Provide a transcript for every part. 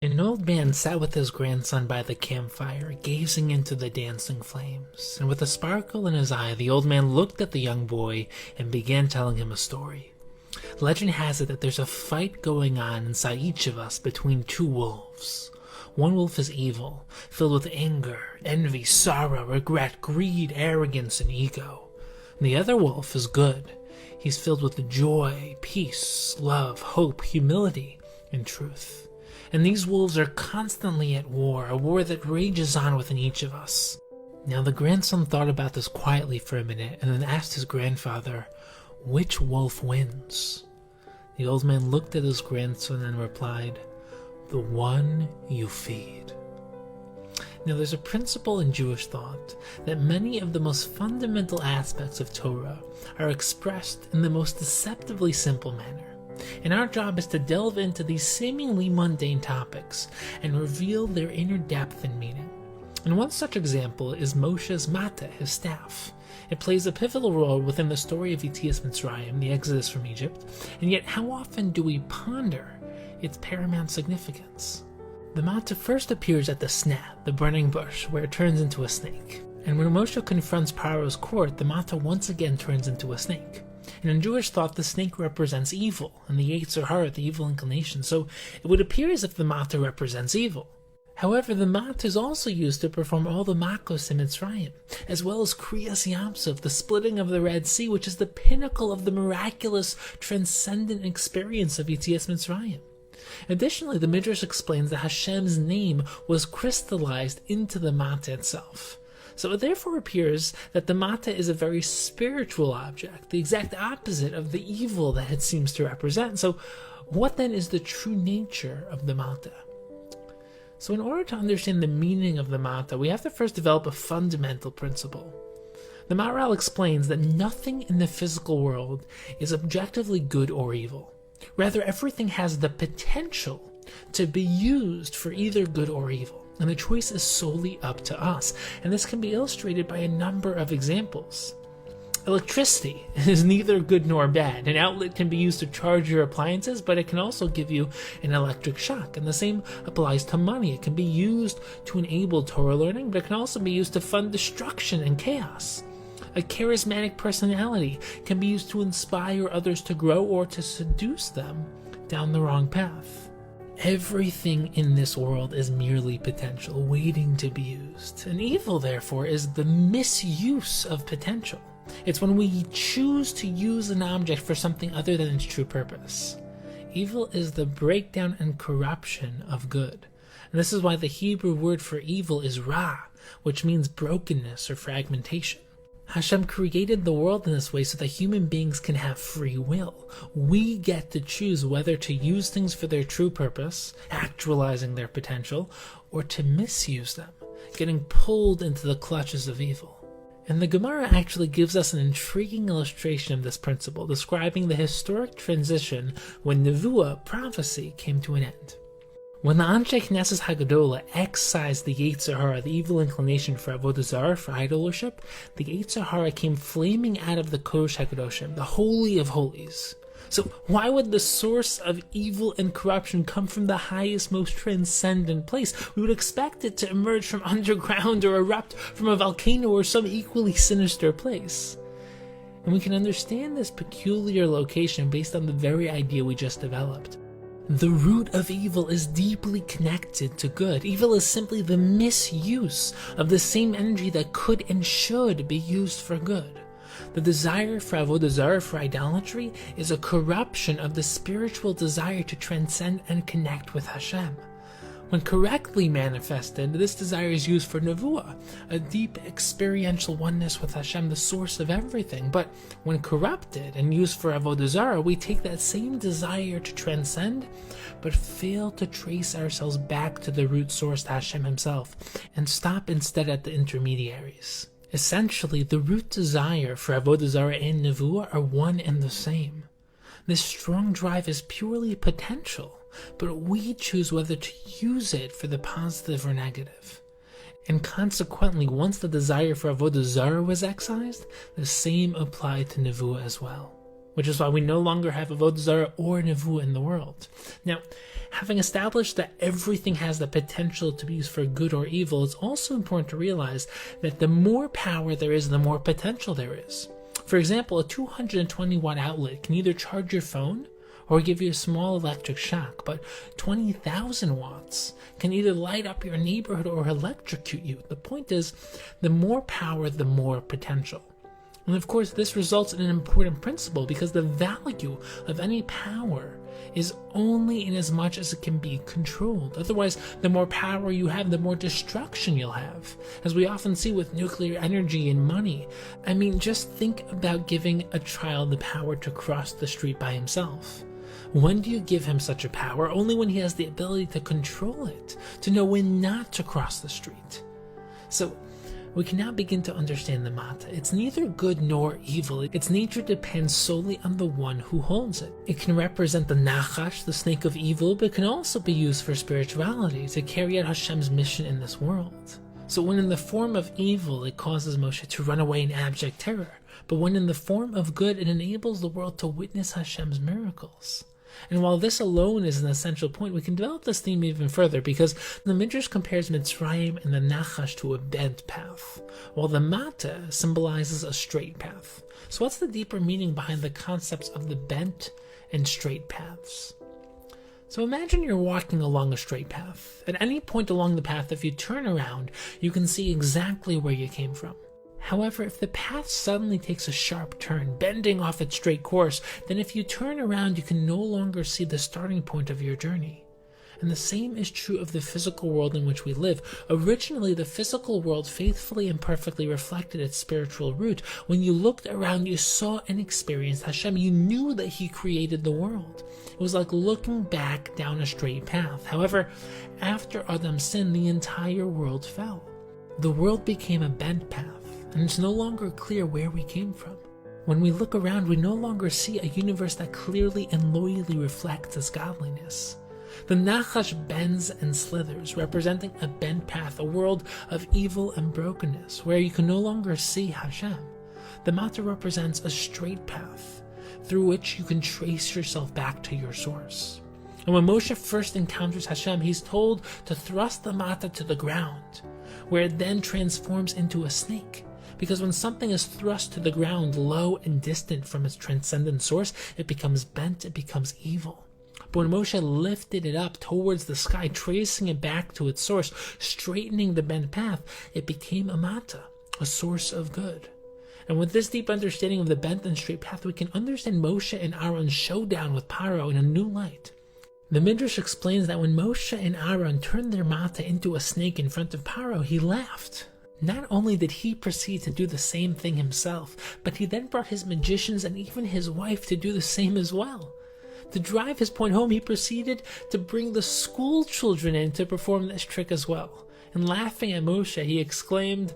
An old man sat with his grandson by the campfire, gazing into the dancing flames, and with a sparkle in his eye, the old man looked at the young boy and began telling him a story. Legend has it that there's a fight going on inside each of us between two wolves. One wolf is evil, filled with anger, envy, sorrow, regret, greed, arrogance, and ego. And the other wolf is good. He's filled with joy, peace, love, hope, humility, and truth. And these wolves are constantly at war, a war that rages on within each of us. Now the grandson thought about this quietly for a minute and then asked his grandfather, "Which wolf wins?" The old man looked at his grandson and replied, "The one you feed." Now there's a principle in Jewish thought that many of the most fundamental aspects of Torah are expressed in the most deceptively simple manner. And our job is to delve into these seemingly mundane topics and reveal their inner depth and meaning. And one such example is Moshe's Mata, his staff. It plays a pivotal role within the story of Yetzias Mitzrayim, the exodus from Egypt, and yet how often do we ponder its paramount significance? The Mata first appears at the Sneh, the burning bush, where it turns into a snake. And when Moshe confronts Paro's court, the Mata once again turns into a snake. And in Jewish thought, the snake represents evil, and the Yetzer Hara, the evil inclination, so it would appear as if the Mata represents evil. However, the Mata is also used to perform all the Makos in Mitzrayim, as well as Kriyas Yamsuf, the splitting of the Red Sea, which is the pinnacle of the miraculous, transcendent experience of Yetzias Mitzrayim. Additionally, the Midrash explains that Hashem's name was crystallized into the Mata itself. So it therefore appears that the Mata is a very spiritual object, the exact opposite of the evil that it seems to represent. So what then is the true nature of the Mata? So in order to understand the meaning of the Mata, we have to first develop a fundamental principle. The Maharal explains that nothing in the physical world is objectively good or evil. Rather, everything has the potential to be used for either good or evil, and the choice is solely up to us. And this can be illustrated by a number of examples. Electricity is neither good nor bad. An outlet can be used to charge your appliances, but it can also give you an electric shock. And the same applies to money. It can be used to enable Torah learning, but it can also be used to fund destruction and chaos. A charismatic personality can be used to inspire others to grow or to seduce them down the wrong path. Everything in this world is merely potential, waiting to be used. And evil, therefore, is the misuse of potential. It's when we choose to use an object for something other than its true purpose. Evil is the breakdown and corruption of good. And this is why the Hebrew word for evil is ra, which means brokenness or fragmentation. Hashem created the world in this way so that human beings can have free will. We get to choose whether to use things for their true purpose, actualizing their potential, or to misuse them, getting pulled into the clutches of evil. And the Gemara actually gives us an intriguing illustration of this principle, describing the historic transition when Nevuah, prophecy, came to an end. When the Anshe Knesset Hagadola excised the Yetzer Hara, the evil inclination for Avodah Zarah, for idol worship, the Yetzer Hara came flaming out of the Kodesh HaKadoshim, the Holy of Holies. So why would the source of evil and corruption come from the highest, most transcendent place? We would expect it to emerge from underground or erupt from a volcano or some equally sinister place. And we can understand this peculiar location based on the very idea we just developed. The root of evil is deeply connected to good. Evil is simply the misuse of the same energy that could and should be used for good. The desire for Avodah Zarah, for idolatry, is a corruption of the spiritual desire to transcend and connect with Hashem. When correctly manifested, this desire is used for Nevuah, a deep experiential oneness with Hashem, the source of everything. But when corrupted and used for Avodah Zarah, we take that same desire to transcend, but fail to trace ourselves back to the root source, to Hashem himself, and stop instead at the intermediaries. Essentially, the root desire for Avodah Zarah and Nevuah are one and the same. This strong drive is purely potential, but we choose whether to use it for the positive or negative. And consequently, once the desire for Avodah Zarah was excised, the same applied to Nevuah as well. which is why we no longer have Avodah Zarah or Nevuah in the world. Now, having established that everything has the potential to be used for good or evil, it's also important to realize that the more power there is, the more potential there is. For example, a 220 watt outlet can either charge your phone or give you a small electric shock, but 20,000 watts can either light up your neighborhood or electrocute you. The point is, the more power, the more potential. And of course, this results in an important principle, because the value of any power is only in as much as it can be controlled. Otherwise, the more power you have, the more destruction you'll have, as we often see with nuclear energy and money. I mean, just think about giving a child the power to cross the street by himself. When do you give him such a power? Only when he has the ability to control it, to know when not to cross the street. So, we can now begin to understand the Mata. It's neither good nor evil. Its nature depends solely on the one who holds it. It can represent the Nachash, the snake of evil, but it can also be used for spirituality, to carry out Hashem's mission in this world. So when in the form of evil, it causes Moshe to run away in abject terror, but when in the form of good, it enables the world to witness Hashem's miracles. And while this alone is an essential point, we can develop this theme even further, because the Midrash compares Mitzrayim and the Nachash to a bent path, while the Mata symbolizes a straight path. So what's the deeper meaning behind the concepts of the bent and straight paths? So imagine you're walking along a straight path. At any point along the path, if you turn around, you can see exactly where you came from. However, if the path suddenly takes a sharp turn, bending off its straight course, then if you turn around, you can no longer see the starting point of your journey. And the same is true of the physical world in which we live. Originally, the physical world faithfully and perfectly reflected its spiritual root. When you looked around, you saw and experienced Hashem. You knew that He created the world. It was like looking back down a straight path. However, after Adam's sin, the entire world fell. The world became a bent path, and it's no longer clear where we came from. When we look around, we no longer see a universe that clearly and loyally reflects its godliness. The Nachash bends and slithers, representing a bent path, a world of evil and brokenness, where you can no longer see Hashem. The Mata represents a straight path, through which you can trace yourself back to your source. And when Moshe first encounters Hashem, he's told to thrust the Mata to the ground, where it then transforms into a snake. Because when something is thrust to the ground, low and distant from its transcendent source, it becomes bent, it becomes evil. But when Moshe lifted it up towards the sky, tracing it back to its source, straightening the bent path, it became a Mata, a source of good. And with this deep understanding of the bent and straight path, we can understand Moshe and Aaron's showdown with Paro in a new light. The Midrash explains that when Moshe and Aaron turned their Mata into a snake in front of Paro, he laughed. Not only did he proceed to do the same thing himself, but he then brought his magicians and even his wife to do the same as well. To drive his point home, he proceeded to bring the school children in to perform this trick as well. And laughing at Moshe, he exclaimed,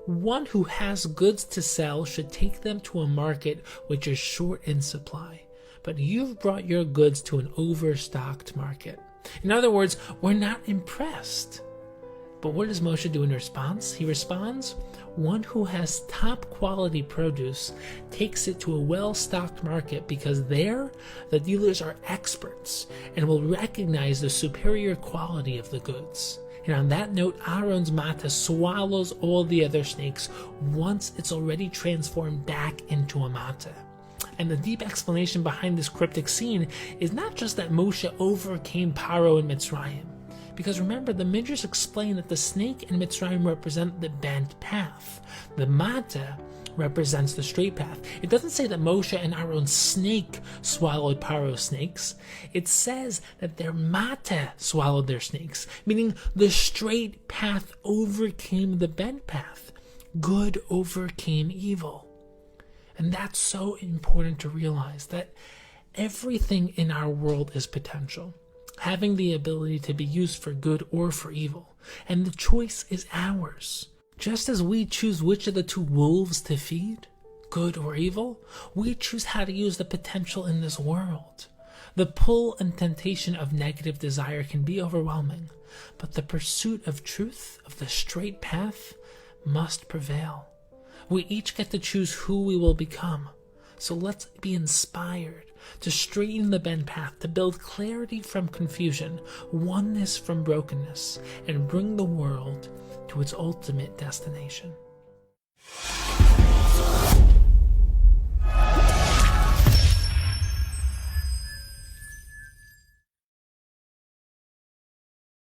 "One who has goods to sell should take them to a market which is short in supply. But you've brought your goods to an overstocked market." In other words, we're not impressed. But what does Moshe do in response? He responds, "One who has top quality produce takes it to a well-stocked market, because there the dealers are experts and will recognize the superior quality of the goods." And on that note, Aaron's Mata swallows all the other snakes once it's already transformed back into a Mata. And the deep explanation behind this cryptic scene is not just that Moshe overcame Paro in Mitzrayim. Because remember, the Midrash explained that the snake in Mitzrayim represent the bent path. The Mata represents the straight path. It doesn't say that Moshe and Aaron's snake swallowed Paro's snakes. It says that their Mata swallowed their snakes, meaning the straight path overcame the bent path. Good overcame evil. And that's so important to realize, that everything in our world is potential, having the ability to be used for good or for evil, and the choice is ours. Just as we choose which of the two wolves to feed, good or evil, we choose how to use the potential in this world. The pull and temptation of negative desire can be overwhelming, but the pursuit of truth, of the straight path, must prevail. We each get to choose who we will become, So let's be inspired to straighten the bent path, to build clarity from confusion, oneness from brokenness, and bring the world to its ultimate destination.